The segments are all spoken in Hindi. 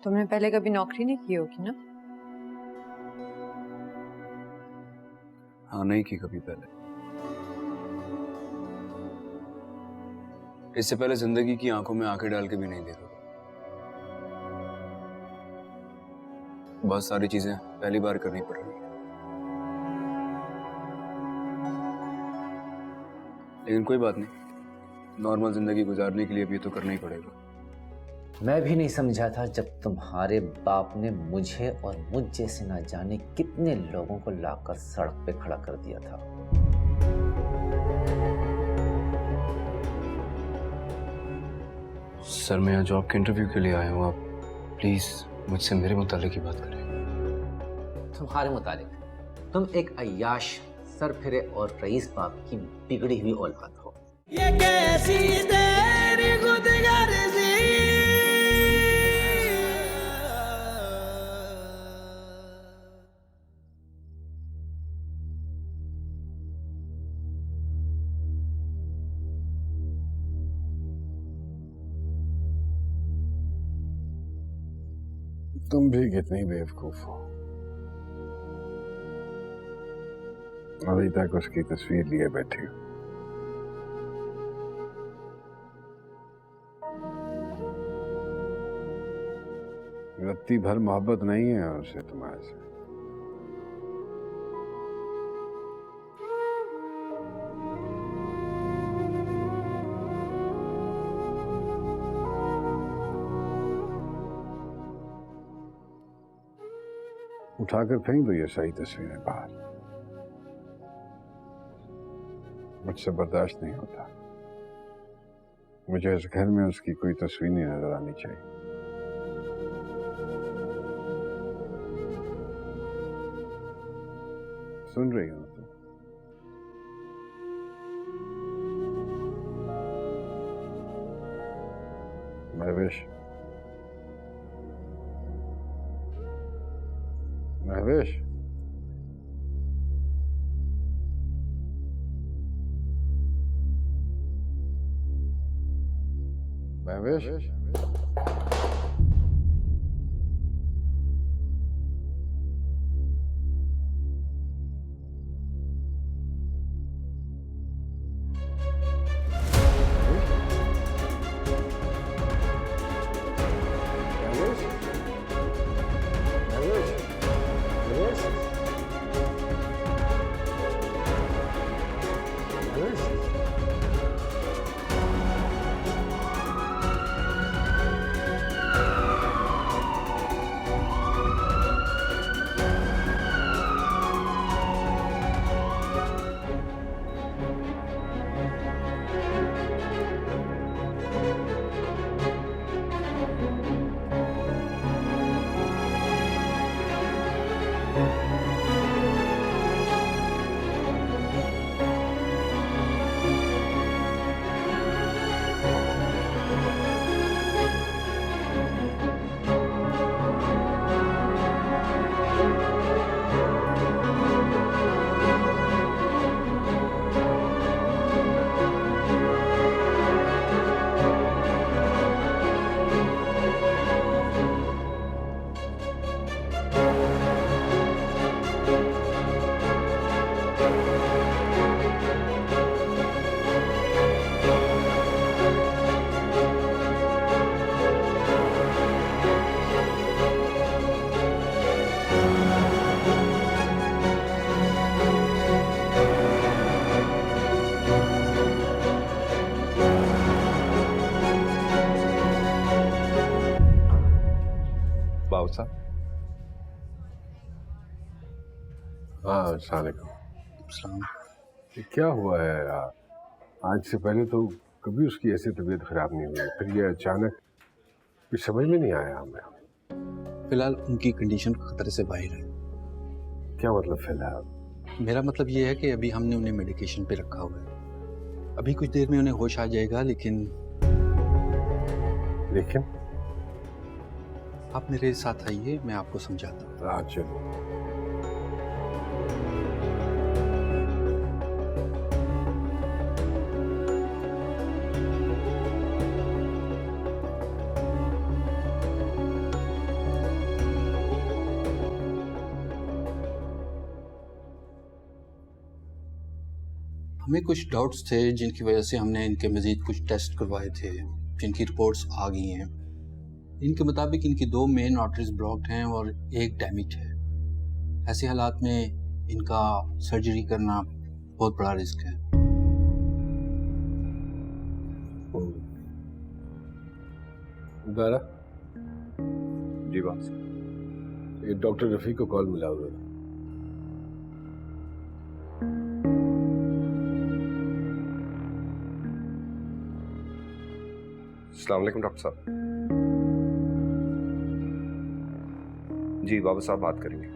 तुमने पहले कभी नौकरी नहीं की होगी ना? हाँ, नहीं की कभी पहले। इससे पहले जिंदगी की आंखों में आंखें डाल के भी नहीं देखा। बहुत सारी चीजें पहली बार करनी पड़ रही है, लेकिन कोई बात नहीं, नॉर्मल जिंदगी गुजारने के लिए भी तो करना ही पड़ेगा। मैं भी नहीं समझा था जब तुम्हारे बाप ने मुझे और मुझ जैसे ना जाने कितने लोगों को लाकर सड़क पे खड़ा कर दिया था। सर, मैं यहाँ जॉब के इंटरव्यू के लिए आया हूँ। आप प्लीज मुझसे मेरे मुतालिक ही बात करें। तुम्हारे मुतालिक तुम एक अय्याश, सरफिरे और रईस बाप की बिगड़ी हुई औलाद हो। ये कैसी तेरी खुदगर्जी, तुम भी कितनी बेवकूफ हो। अभी तक उसकी तस्वीर लिए बैठी हो। रत्ती भर मोहब्बत नहीं है उसे तुम्हारे से। उठाकर फेंक दो ये सही तस्वीरें बाहर। मुझसे बर्दाश्त नहीं होता। मुझे इस घर में उसकी कोई तस्वीर नहीं नजर आनी चाहिए। सुन रही हो तुम? महवेश, महवेश, महवेश, साहब। हाँ, अस्सलाम वालेकुम। ये क्या हुआ है यार? आज से पहले तो कभी उसकी ऐसी तबीयत खराब नहीं हुई, फिर ये अचानक कुछ समझ में नहीं आया हमें। फिलहाल उनकी कंडीशन खतरे से बाहर है। क्या मतलब फिलहाल? मेरा मतलब ये है कि अभी हमने उन्हें मेडिकेशन पे रखा हुआ है। अभी कुछ देर में उन्हें होश आ जाएगा, लेकिन आप मेरे साथ आइए, मैं आपको समझाता हूँ। चलो। हमें कुछ डाउट्स थे जिनकी वजह से हमने इनके मज़ीद कुछ टेस्ट करवाए थे, जिनकी रिपोर्ट्स आ गई हैं। इनके मुताबिक इनकी 2 मेन आर्टरीज ब्लॉक्ड हैं और एक डैमेज है। ऐसे हालात में इनका सर्जरी करना बहुत बड़ा रिस्क है। दारा, जी बॉस। ये डॉक्टर रफीक को कॉल मिला हुआ है। अस्सलाम वालेकुम डॉक्टर साहब। जी बाबा साहब बात करेंगे।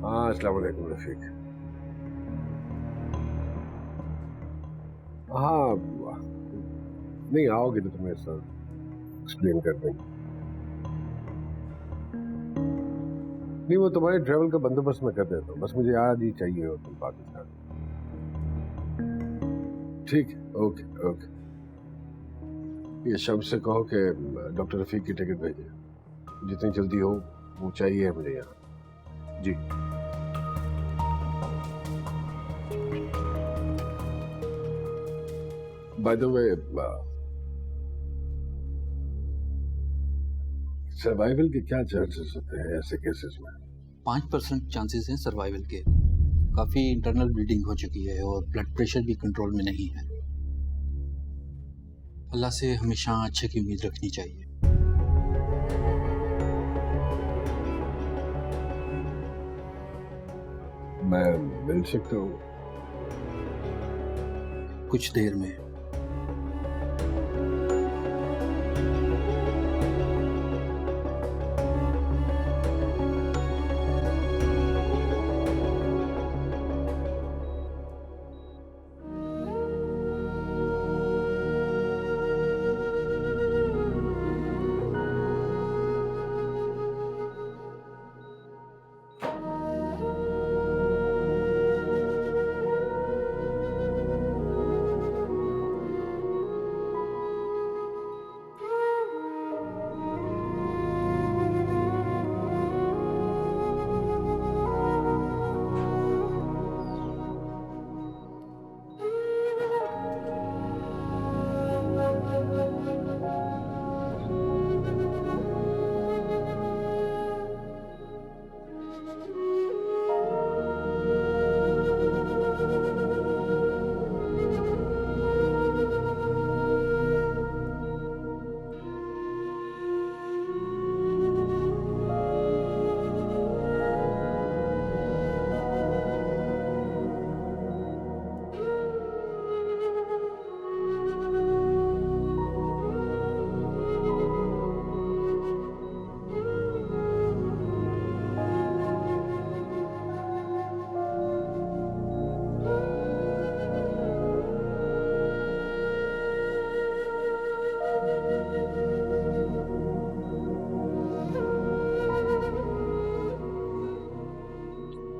हाँ, अस्सलाम वालेकुम रफीक। हाँ, नहीं आओगे तो तुम्हें सर एक्सप्लेन कर देंगे। नहीं, वो तुम्हारे ट्रैवल का बंदोबस्त मैं कर देता हूँ, बस मुझे आज ही चाहिए हो तुम पाकिस्तान। ठीक है, ओके ओके। ये शब से कहो कि डॉक्टर रफीक की टिकट भेजे, जितनी जल्दी हो वो चाहिए मुझे यहाँ। जी। बाय द वे, सर्वाइवल के क्या चांसेस होते हैं ऐसे केसेस में? 5% चांसेस हैं सर्वाइवल के। काफ़ी इंटरनल ब्लीडिंग हो चुकी है और ब्लड प्रेशर भी कंट्रोल में नहीं है। अल्लाह से हमेशा अच्छे की उम्मीद रखनी चाहिए। मैं मिल सकता हूँ कुछ देर में।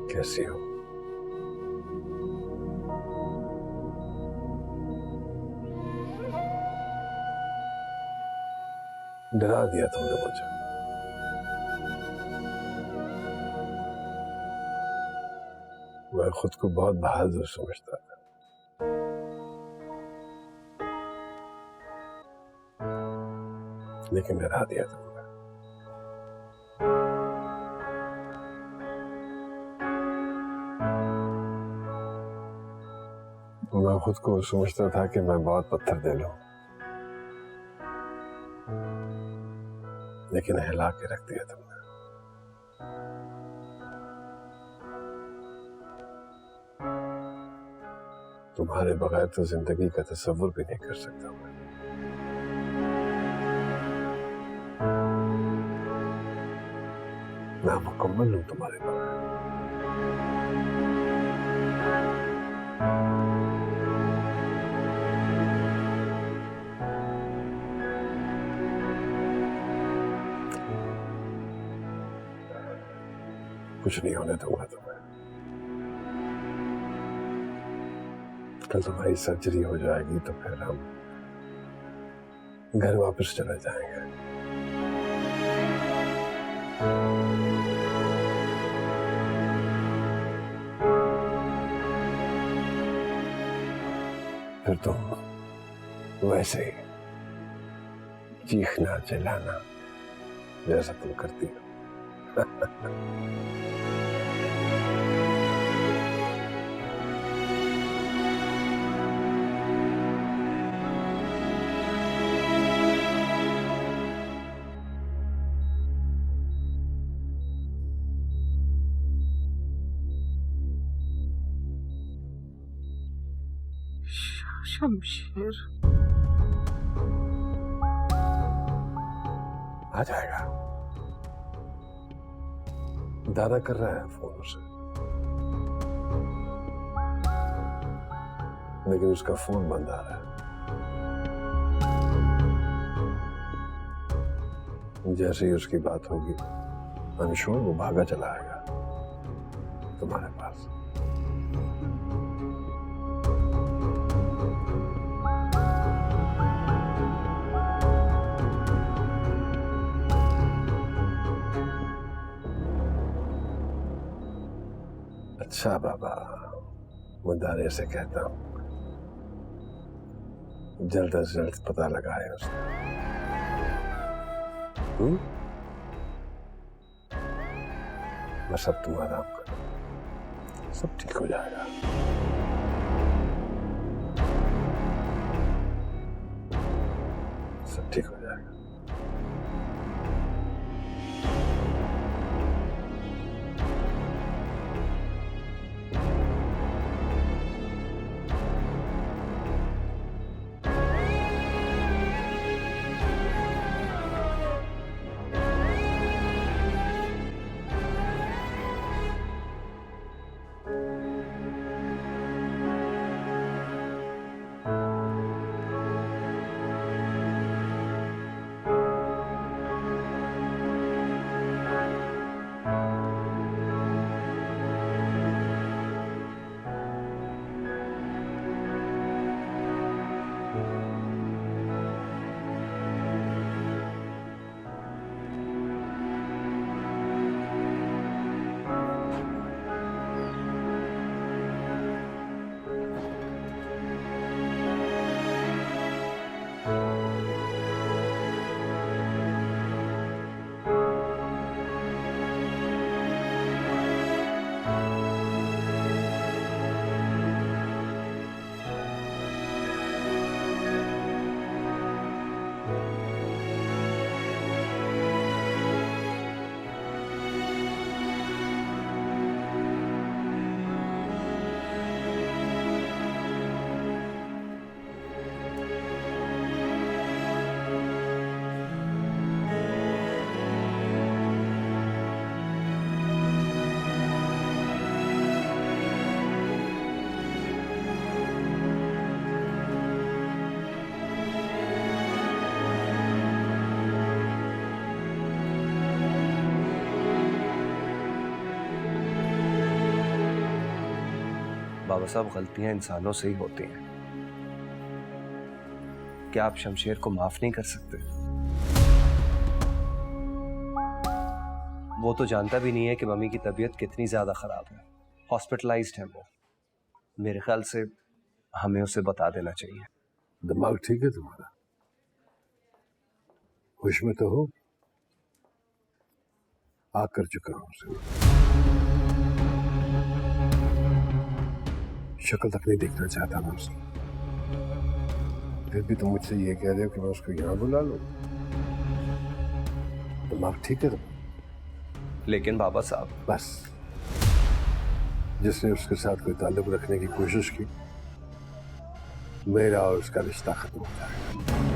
कैसी हो? डरा दिया तुमने मुझे। मैं खुद को बहुत बहादुर समझता था, लेकिन डरा दिया तुमने। मैं खुद को समझता था कि मैं बहुत पत्थर दिल हूं, लेकिन हिला के रख दिया तुमने। तुम्हारे बगैर तो जिंदगी का तस्वुर भी नहीं कर सकता मैं। नामुकम्मल हूं तुम्हारे बगैर। कुछ नहीं होने दूंगा तुम्हें। कल तुम्हारी सर्जरी हो जाएगी तो फिर हम घर वापस चले जाएंगे। फिर तुम वैसे ही चीखना चिल्लाना जैसा तुम करती हो। शमशेर आ जाएगा। दादा कर रहा है फोन उसे, लेकिन उसका फोन बंद आ रहा है। जैसे ही उसकी बात होगी, आई एम श्योर वो भागा चला आएगा तुम्हारे पास। अच्छा बाबा, मैं दारे से कहता हूं जल्द से जल्द पता लगाए उसने। बस अब तुम आराम करो, सब ठीक हो जाएगा। सब ठीक हो जाएगा। बाबा साहब, गलतियां इंसानों से ही होती हैं। क्या आप शमशेर को माफ नहीं कर सकते? वो तो जानता भी नहीं है कि मम्मी की तबीयत कितनी ज्यादा खराब है। हॉस्पिटलाइज्ड है वो। मेरे ख्याल से हमें उसे बता देना चाहिए। दिमाग ठीक है तुम्हारा? होश में तो हो? आग कर चुका हूं उसे। शक्ल तक नहीं देखना चाहता मैं उसकी। फिर भी तुम मुझसे ये कह रहे हो कि मैं उसको यहां बुला लूं? दिमाग ठीक है तुम्हारा? लेकिन बाबा साहब, बस, जिसने उसके साथ कोई ताल्लुक रखने की कोशिश की, मेरा और उसका रिश्ता खत्म हो जाएगा।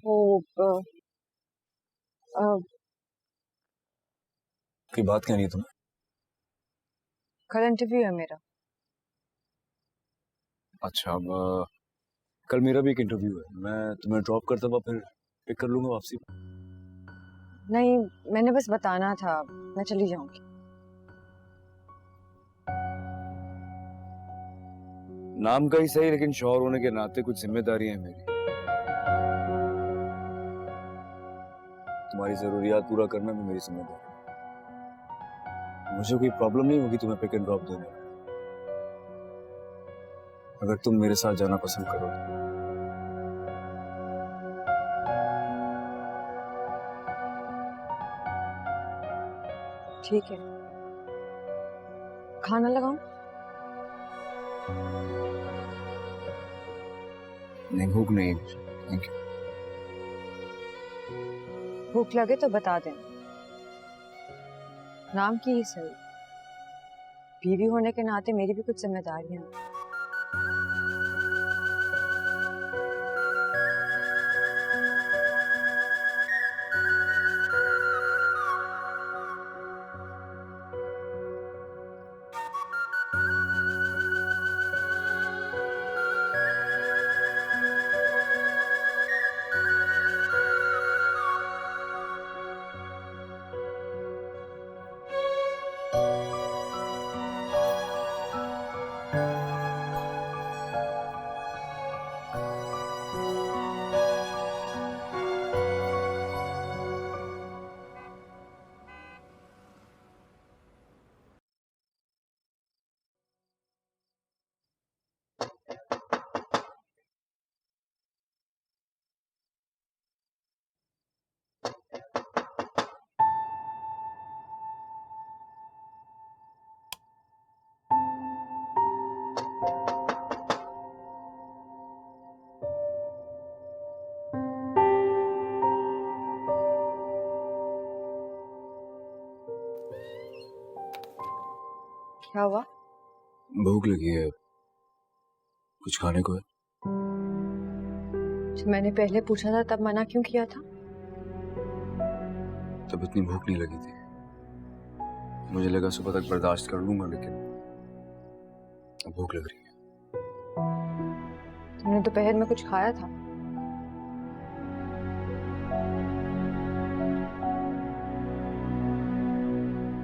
वो अ, की बात कहनी है तुम्हें? कल इंटरव्यू है मेरा। अच्छा, अब कल मेरा भी एक इंटरव्यू है। मैं तुम्हें ड्रॉप करता हुआ फिर पिक कर लूंगा वापसी। नहीं, मैंने बस बताना था, मैं चली जाऊंगी। नाम का ही सही, लेकिन शौहर होने के नाते कुछ जिम्मेदारियां हैं मेरी। तुम्हारी जरूरियात पूरा करना भी मेरी जिम्मेदारी है। मुझे कोई प्रॉब्लम नहीं होगी तुम्हें पिक एंड ड्रॉप देने में, अगर तुम मेरे साथ जाना पसंद करो। ठीक है, खाना लगाऊं? नहीं, भूख नहीं है मुझे, थैंक यू। भूख लगे तो बता देना। नाम की ही सही, बीवी होने के नाते मेरी भी कुछ जिम्मेदारियां हैं। क्या हुआ? भूख लगी है, कुछ खाने को है? जब मैंने पहले पूछा था तब मना क्यों किया था? तब इतनी भूख नहीं लगी थी। मुझे लगा सुबह तक बर्दाश्त कर लूंगा, लेकिन अब भूख लग रही है। तुमने दोपहर में कुछ खाया था?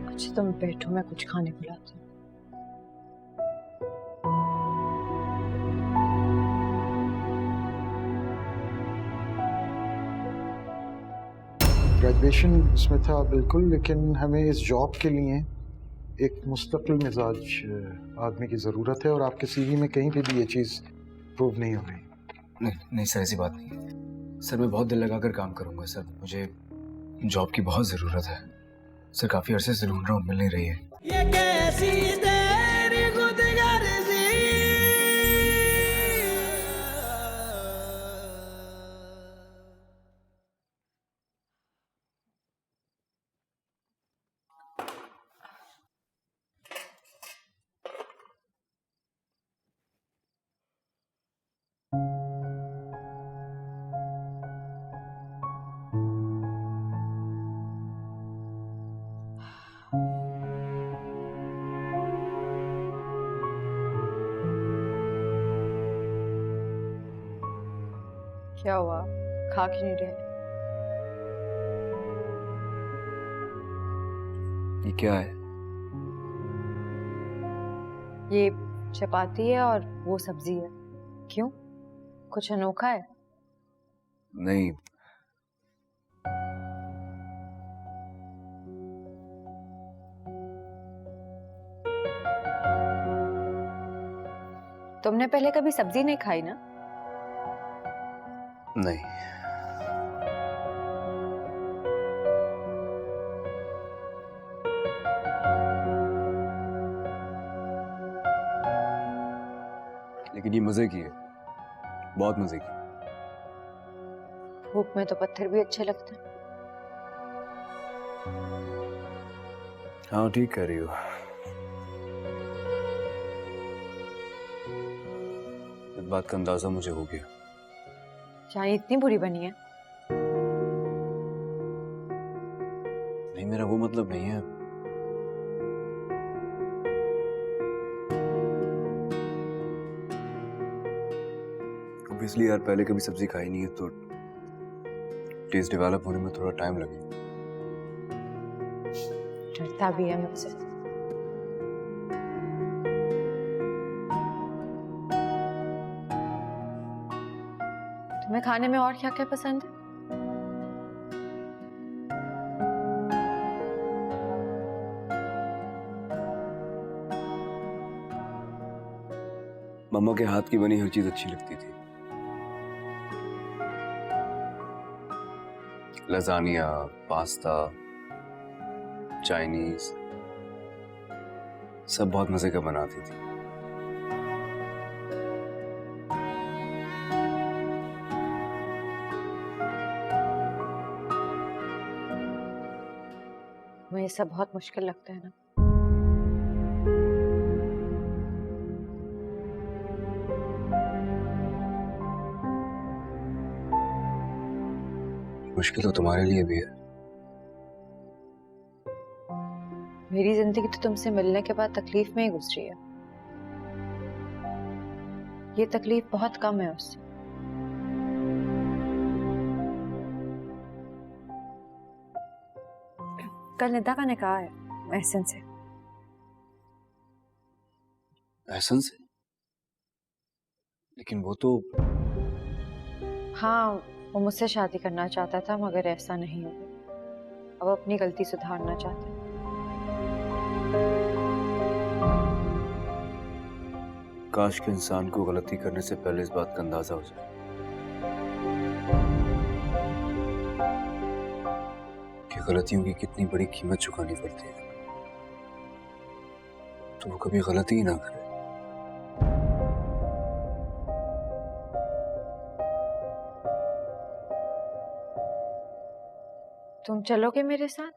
अच्छा, तुम बैठो, मैं कुछ खाने को लाती हूँ। ग्रेजुएशन इसमें था बिल्कुल, लेकिन हमें इस जॉब के लिए एक मुस्तकिल मिजाज आदमी की ज़रूरत है, और आपके सीवी में कहीं पे भी ये चीज़ प्रूव नहीं हो रही। नहीं नहीं सर, ऐसी बात नहीं है सर। मैं बहुत दिल लगाकर काम करूंगा सर। मुझे जॉब की बहुत ज़रूरत है सर। काफ़ी अरसे से ढूंढ रहा हूँ, मिल नहीं रही है। ये कैसी तेरी खुदगर्जी, क्या हुआ, खा क्यों नहीं रहे? ये क्या है? ये चपाती है और वो सब्जी है। क्यों, कुछ अनोखा है? नहीं, तुमने पहले कभी सब्जी नहीं खाई ना? नहीं। लेकिन ये मजे की है, बहुत मजे की। भूख में तो पत्थर भी अच्छे लगते हैं। हाँ, ठीक कह रही हो। इस बात का अंदाजा मुझे हो गया। चाय इतनी बुरी बनी है? नहीं, मेरा वो मतलब नहीं है। ऑब्वियसली यार, पहले कभी सब्जी खाई नहीं है तो टेस्ट डेवलप होने में थोड़ा टाइम लगेगा। डरता भी है मुझसे। तुम्हें खाने में और क्या क्या पसंद है? मम्मा के हाथ की बनी हर चीज अच्छी लगती थी। लजानिया, पास्ता, चाइनीज, सब बहुत मजे का बनाती थी। तुम्हें ये सब बहुत मुश्किल लगता है ना? मुश्किल तो तुम्हारे लिए भी है। मेरी जिंदगी तो तुमसे मिलने के बाद तकलीफ में ही गुजरी है। ये तकलीफ बहुत कम है उससे। कल निदा का निकाह है एहसन से। एहसन से? लेकिन वो तो हाँ, वो मुझसे शादी करना चाहता था मगर ऐसा नहीं हुआ। अब अपनी गलती सुधारना चाहता है। काश के इंसान को गलती करने से पहले इस बात का अंदाजा हो जाए कि गलतियों की कितनी बड़ी कीमत चुकानी पड़ती है, तो वो कभी गलती ही ना करे। तुम चलोगे मेरे साथ?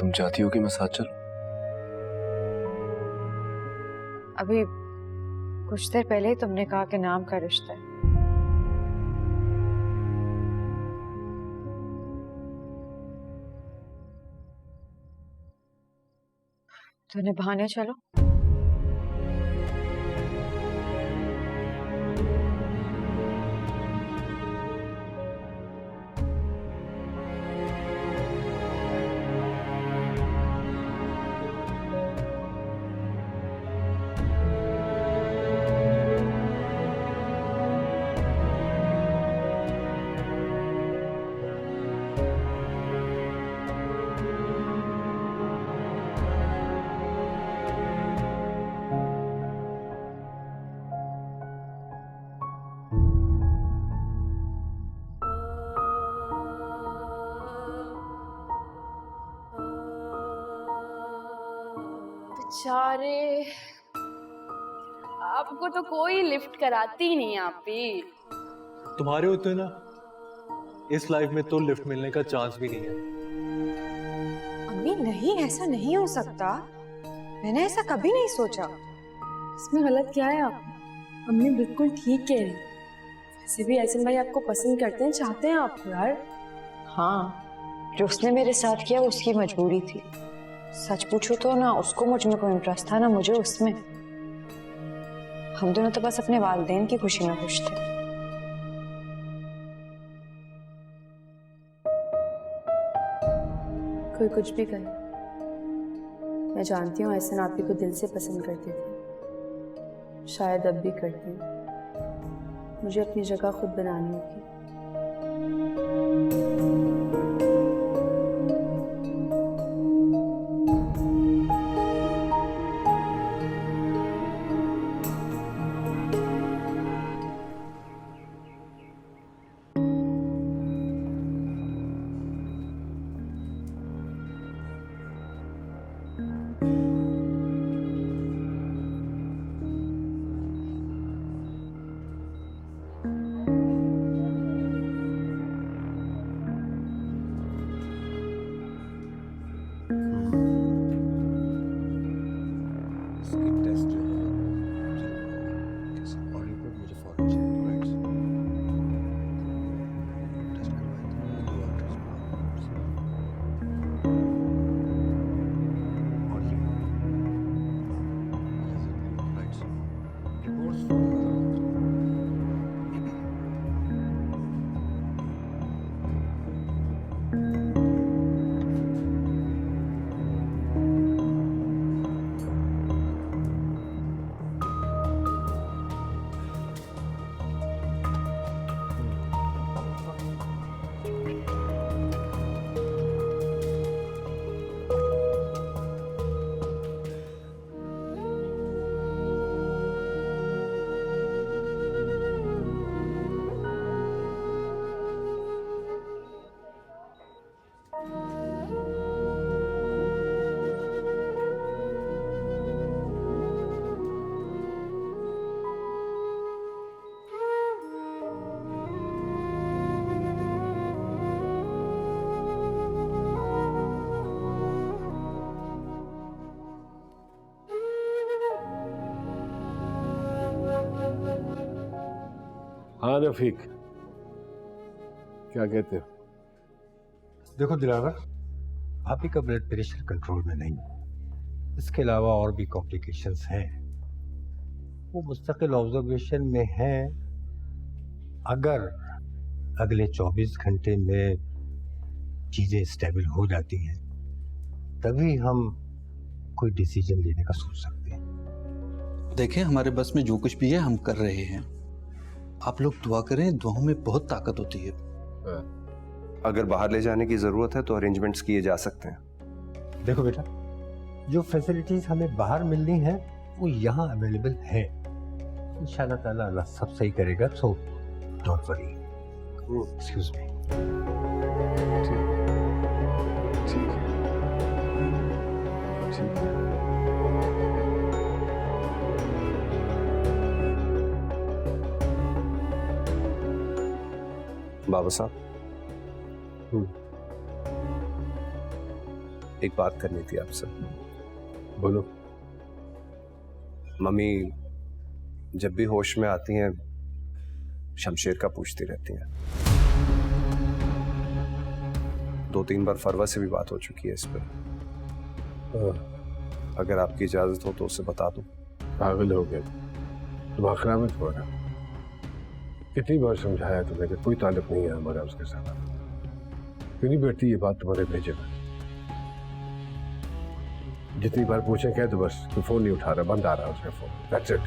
तुम चाहती हो कि मैं साथ चलूं? अभी कुछ देर पहले ही तुमने कहा कि नाम का रिश्ता है। तो निभाने चलो। बेचारे, आपको तो कोई लिफ्ट कराती नहीं आपी। तुम्हारे होते ना इस लाइफ में तो लिफ्ट मिलने का चांस भी नहीं है। अम्मी नहीं, ऐसा नहीं हो सकता। मैंने ऐसा कभी नहीं सोचा। इसमें गलत क्या है आप? अम्मी बिल्कुल ठीक कह रही। वैसे भी ऐसे भाई आपको पसंद करते हैं, चाहते हैं आपको यार। हाँ, जो उसने मेरे साथ किया उसकी मजबूरी थी। सच पूछो तो ना उसको मुझ में कोई इंटरेस्ट था ना मुझे उसमें। हम दोनों तो बस अपने वालिदैन की खुशी में खुश थे। कोई कुछ भी करे, मैं जानती हूँ एहसन आप ही को दिल से पसंद करती थी। शायद अब भी करती हूँ। मुझे अपनी जगह खुद बनानी होगी। हाँ रफीक, क्या कहते हो? देखो दिलावर, भाभी का ब्लड प्रेशर कंट्रोल में नहीं, इसके अलावा और भी कॉम्प्लिकेशंस हैं। वो मुस्तकिल ऑब्जर्वेशन में हैं। अगर अगले 24 घंटे में चीजें स्टेबल हो जाती हैं तभी हम कोई डिसीजन लेने का सोच सकते हैं। देखें, हमारे बस में जो कुछ भी है हम कर रहे हैं। आप लोग दुआ करें, दुआओं में बहुत ताकत होती है। अगर बाहर ले जाने की जरूरत है तो अरेंजमेंट्स किए जा सकते हैं। देखो बेटा, जो फैसिलिटीज हमें बाहर मिलनी है वो यहाँ अवेलेबल है। इंशाल्लाह ताला अल्लाह सब सही करेगा, so don't worry. Excuse me. बाबा साहब, एक बात करनी थी आपसे। बोलो। मम्मी जब भी होश में आती हैं शमशेर का पूछती रहती हैं। 2-3 बार फरवा से भी बात हो चुकी है इस पर। अगर आपकी इजाजत हो तो उसे बता दूं। पागल हो गए तुम, आखिरा में थोड़ा। कितनी बार समझाया तुम्हें कि कोई ताल्लुक नहीं है हमारा उसके साथ। क्यों नहीं बैठती ये बात तुम्हारे भेजे में? जितनी बार पूछे कह तो बस तू फोन नहीं उठा रहा, बंद आ रहा है उसका फोन। That's it.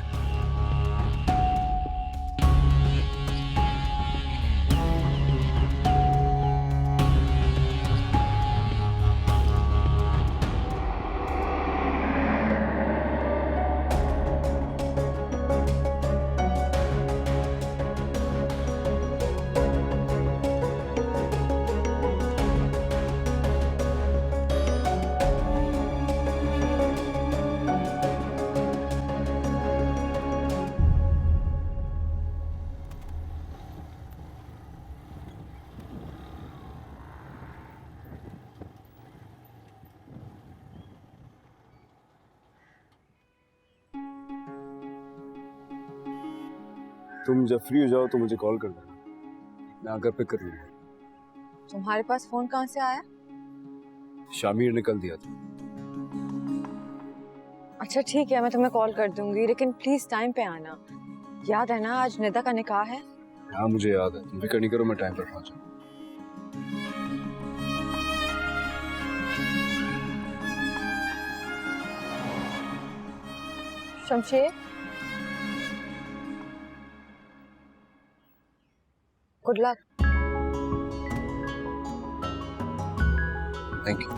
तुम जब फ्री हो जाओ तो मुझे कॉल कर देना, मैं आकर पिक कर लूंगा। तुम्हारे पास फोन कहाँ से आया? शामिर ने कल दिया था। अच्छा ठीक है, मैं तुम्हें कॉल कर दूंगी, लेकिन प्लीज टाइम पे आना। याद है ना आज निदा का निकाह है? हाँ मुझे याद है, तुम फिक्र नहीं करो, मैं टाइम पर पहुंच जाऊंगा। Shamsher, good luck. Thank you.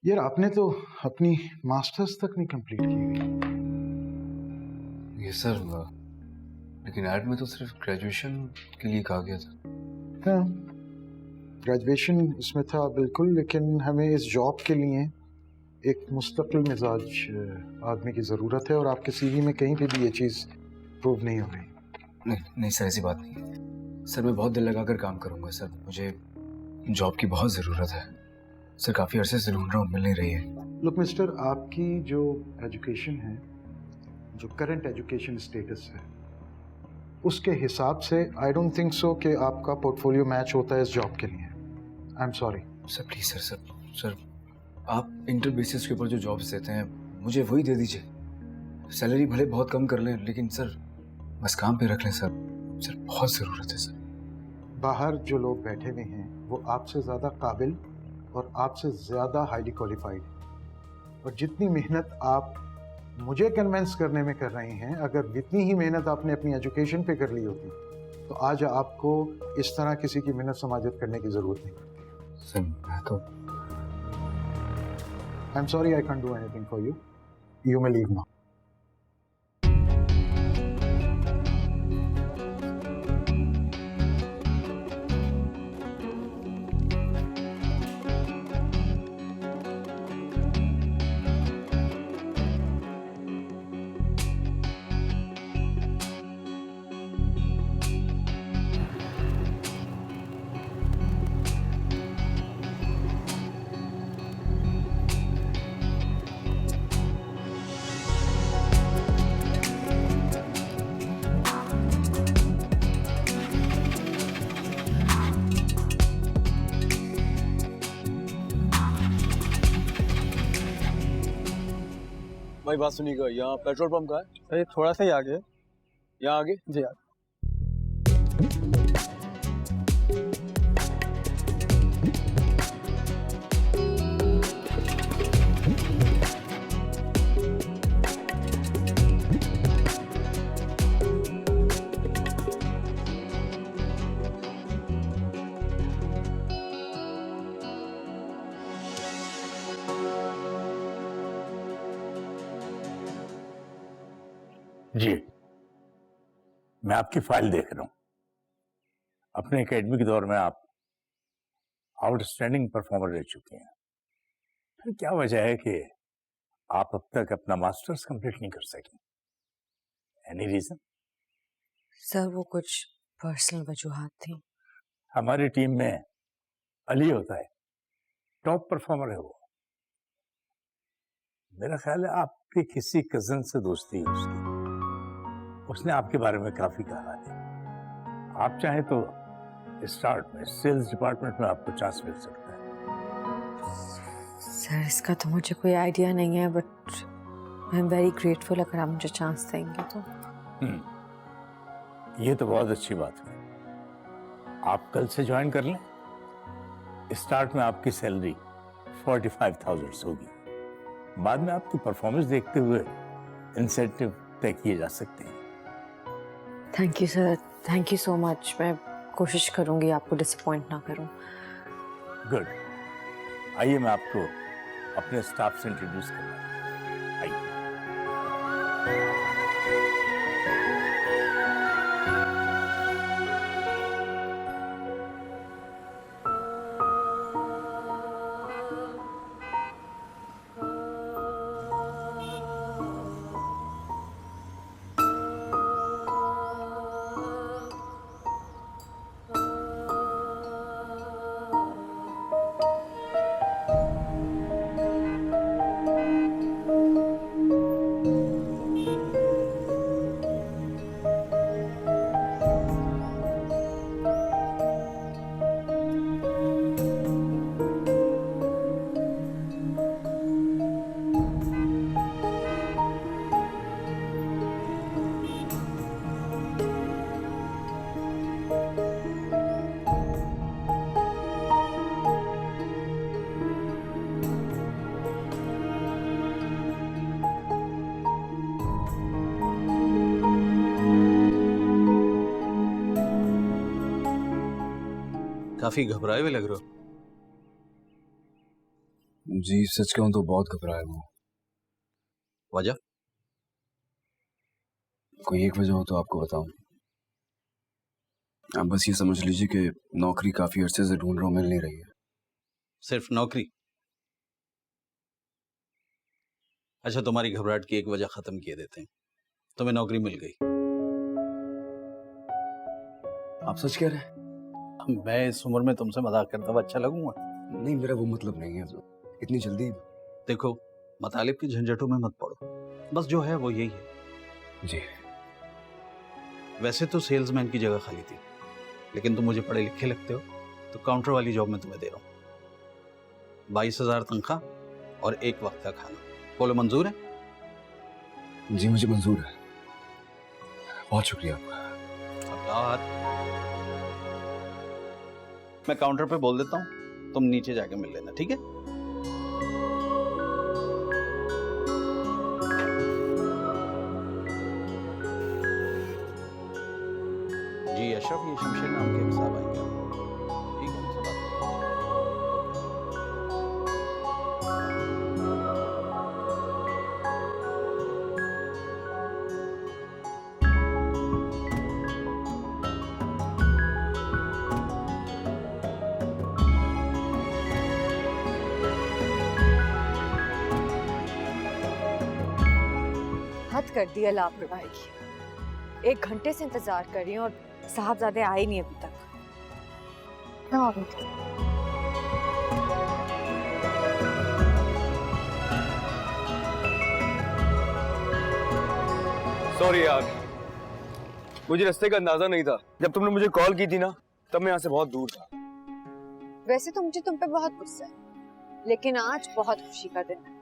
यार आपने तो अपनी मास्टर्स तक नहीं कंप्लीट की हुई। ये सर, लेकिन ऐड में तो सिर्फ ग्रेजुएशन के लिए कहा गया था। हाँ ग्रेजुएशन इसमें था बिल्कुल, लेकिन हमें इस जॉब के लिए एक मुस्तकिल मिजाज आदमी की ज़रूरत है, और आपके सीवी में कहीं पे भी ये चीज़ प्रूव नहीं हो रही। नहीं सर, ऐसी बात नहीं है सर, मैं बहुत दिल लगाकर काम करूंगा सर, मुझे जॉब की बहुत ज़रूरत है सर, काफ़ी अरसे से ढूंढ रहा हूँ, मिल नहीं रही है। लुक मिस्टर, आपकी जो एजुकेशन है, जो करंट एजुकेशन स्टेटस है, उसके हिसाब से आई डोंट थिंक सो कि आपका पोर्टफोलियो मैच होता है इस जॉब के लिए। I am sorry sir, please sir आप इंटर बेसिस के ऊपर जो जॉब्स देते हैं मुझे वही दे दीजिए। सैलरी भले बहुत कम कर लें, लेकिन सर बस काम पे रख लें सर बहुत ज़रूरत है सर। बाहर जो लोग बैठे हुए हैं वो आपसे ज़्यादा काबिल और आपसे ज़्यादा हाईली क्वालिफाइड है, और जितनी मेहनत आप मुझे कन्विंस करने में कर रहे हैं, अगर जितनी ही मेहनत आपने अपनी एजुकेशन पे कर ली होती तो आज आपको इस तरह किसी की मेहनत समाजत करने की ज़रूरत नहीं। सर मैं तो I'm sorry I can't do anything for you. You may leave now. भाई बात सुनिएगा, यहाँ पेट्रोल पंप का है सर, थोड़ा सा ही आगे है। यहाँ आगे जी आगे। जी, मैं आपकी फाइल देख रहा हूं। अपने एकेडमिक दौर में आप आउटस्टैंडिंग परफॉर्मर रह चुके हैं, फिर क्या वजह है कि आप अब तक अपना मास्टर्स कंप्लीट नहीं कर सके? Any reason? सर वो कुछ पर्सनल वजूहात थी। हमारी टीम में अली होता है, टॉप परफॉर्मर है वो। मेरा ख्याल है आपके किसी कजन से दोस्ती है उसने आपके बारे में काफी कहा है। आप चाहे तो स्टार्ट में सेल्स डिपार्टमेंट में आपको चांस मिल सकता है। सर इसका तो मुझे कोई आइडिया नहीं है, but I am very grateful अगर आप मुझे चांस देंगे तो। ये तो बहुत अच्छी बात है। आप कल से ज्वाइन कर लें। स्टार्ट में आपकी सैलरी 45,000 होगी, बाद में आपकी परफॉर्मेंस देखते हुए इंसेंटिव तय किए जा सकते हैं। Thank you sir, thank you so much. मैं कोशिश करूंगी आपको डिसअपॉइंट ना करूं। गुड। आइए मैं आपको अपने स्टाफ से इंट्रोड्यूस करूंगा। आइए। काफी घबराए हुए लग रहे हो। जी सच कहूं तो बहुत घबराया हूं। वजह? कोई एक वजह हो तो आपको बताऊं। आप बस ये समझ लीजिए कि नौकरी काफी अरसे से ढूंढ रहा हूं, मिल नहीं रही है। सिर्फ नौकरी? अच्छा, तुम्हारी घबराहट की एक वजह खत्म किए देते हैं। तुम्हें नौकरी मिल गई। आप सच कह रहे हैं? मैं इस उम्र में तुमसे मजाक करता हुआ अच्छा लगूंगा? नहीं, मेरा वो मतलब नहीं है। इतनी जल्दी? देखो, मतालिब की झंझटों में मत पड़ो, बस जो है वो यही है। जी। वैसे तो सेल्समैन की जगह खाली थी, लेकिन तुम मुझे पढ़े लिखे लगते हो, तो काउंटर वाली जॉब में तुम्हें दे रहा हूँ। 22,000 तनख्वाह और एक वक्त का खाना। बोलो मंजूर है? जी मुझे मंजूर है। बहुत शुक्रिया आपका। मैं काउंटर पे बोल देता हूँ, तुम नीचे जाके मिल लेना, ठीक है? जी अशरफ, ये शमशेर नाम के एक साहब आएंगे, ठीक है? उनसे बात करो। कर दी है लापरवाही की। 1 घंटे से इंतजार कर रही हूँ और साहबजादे आए नहीं अभी तक। सॉरी यार, मुझे रास्ते का अंदाजा नहीं था। जब तुमने मुझे कॉल की थी ना, तब मैं यहाँ से बहुत दूर था। वैसे तो मुझे तुम पे बहुत गुस्सा है, लेकिन आज बहुत खुशी का दिन है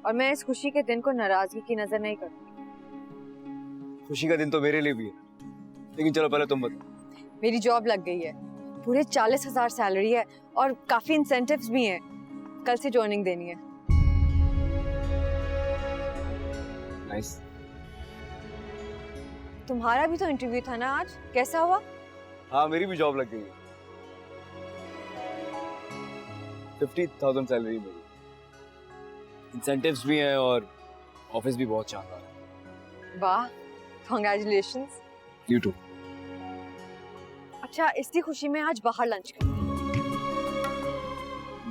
और मैं इस खुशी के दिन को नाराजगी की नजर नहीं करती। खुशी का दिन तो मेरे लिए भी है, लेकिन चलो पहले तुम बताओ। मेरी जॉब लग गई है, पूरे 40,000 सैलरी है और काफी इंसेंटिव्स भी हैं। कल से ज्वाइनिंग देनी है। नाइस। तुम्हारा भी तो इंटरव्यू था ना आज, कैसा हुआ? हाँ, मेरी भी जॉब लग गई है। 50,000 सैलरी मेरी, इंसेंटिव्स भी हैं और ऑफिस भी बहुत शानदार है। वाह, कांग्रेचुलेशंस। You to. अच्छा, इसी खुशी में आज बाहर लंच करते हैं।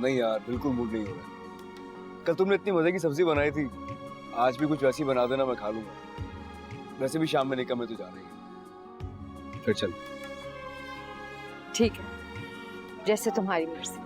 नहीं यार, बिल्कुल मूड नहीं हो रहा। कल तुमने इतनी मजे की सब्जी बनाई थी, आज भी कुछ वैसी बना देना, मैं खा लूंगा। वैसे भी शाम में निकल में तो जा रही है, फिर चल। ठीक है, जैसे तुम्हारी मर्जी।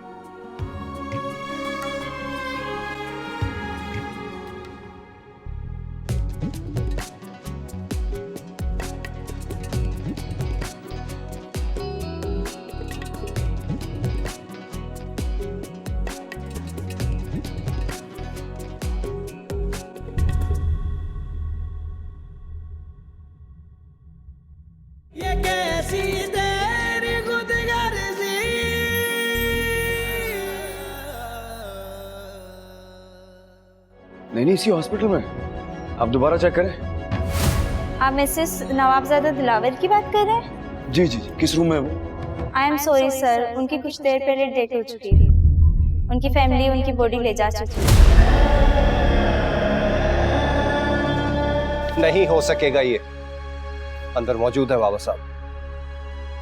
ये कैसी तेरी खुदगर्जी, नहीं इसी हॉस्पिटल में। आप दोबारा चेक करें। आप मिसेस नवाबजादा दिलावर की बात कर रहे हैं? जी जी जी। किस रूम में है वो? आई एम सॉरी सर, उनकी कुछ देर पहले डेथ हो चुकी है। उनकी फैमिली उनकी बॉडी ले जा चुकी है। नहीं हो सकेगा, ये अंदर मौजूद है बाबा साहब।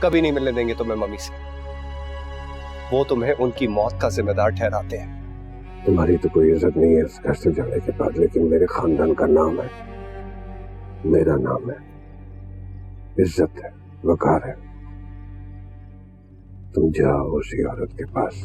कभी नहीं मिलने देंगे तुम्हें मम्मी से। वो तुम्हें उनकी मौत का जिम्मेदार ठहराते हैं। तुम्हारी तो कोई इज्जत नहीं है इस घर से जाने के बाद, लेकिन मेरे खानदान का नाम है, मेरा नाम है, इज्जत है, वकार है। तुम जाओ उसी औरत के पास,